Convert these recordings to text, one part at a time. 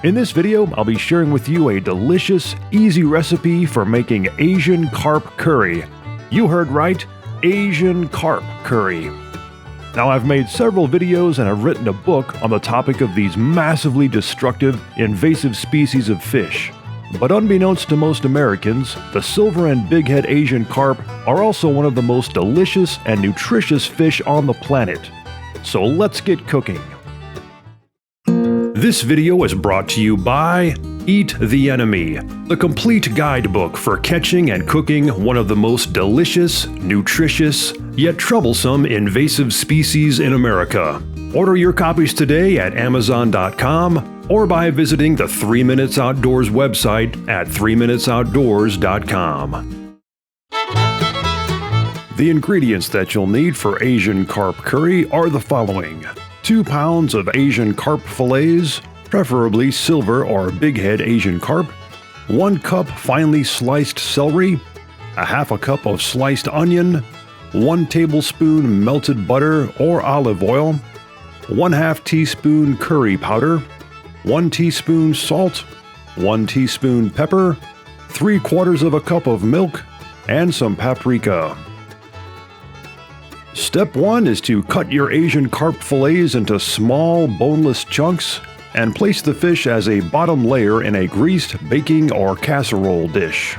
In this video, I'll be sharing with you a delicious, easy recipe for making Asian carp curry. You heard right, Asian carp curry. Now, I've made several videos and have written a book on the topic of these massively destructive, invasive species of fish. But unbeknownst to most Americans, the silver and bighead Asian carp are also one of the most delicious and nutritious fish on the planet. So let's get cooking. This video is brought to you by Eat the Enemy, the complete guidebook for catching and cooking one of the most delicious, nutritious, yet troublesome invasive species in America. Order your copies today at Amazon.com or by visiting the 3 Minutes Outdoors website at 3minutesoutdoors.com. The ingredients that you'll need for Asian carp curry are the following: 2 pounds of Asian carp fillets, preferably silver or bighead Asian carp, 1 cup finely sliced celery, a half a cup of sliced onion, 1 tablespoon melted butter or olive oil, 1/2 teaspoon curry powder, 1 teaspoon salt, 1 teaspoon pepper, 3/4 of a cup of milk, and some paprika. Step 1 is to cut your Asian carp fillets into small, boneless chunks and place the fish as a bottom layer in a greased baking or casserole dish.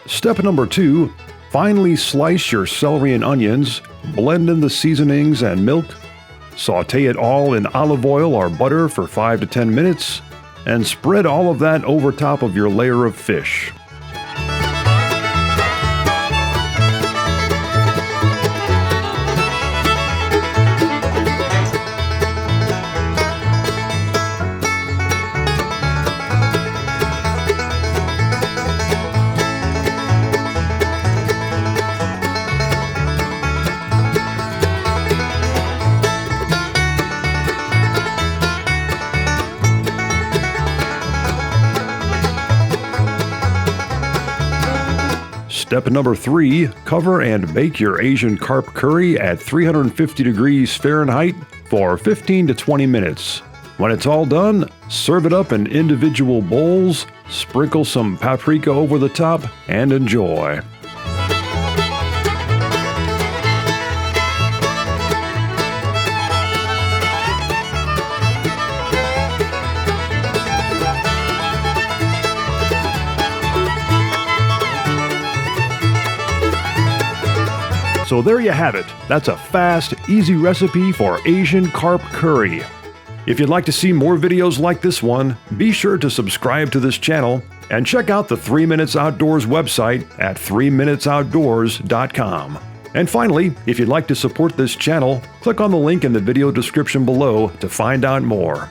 Step number 2, finely slice your celery and onions, blend in the seasonings and milk, saute it all in olive oil or butter for 5 to 10 minutes, and spread all of that over top of your layer of fish. Step number 3, cover and bake your Asian carp curry at 350 degrees Fahrenheit for 15 to 20 minutes. When it's all done, serve it up in individual bowls, sprinkle some paprika over the top, and enjoy. So there you have it. That's a fast, easy recipe for Asian carp curry. If you'd like to see more videos like this one, be sure to subscribe to this channel and check out the 3 Minutes Outdoors website at 3minutesoutdoors.com. And finally, if you'd like to support this channel, click on the link in the video description below to find out more.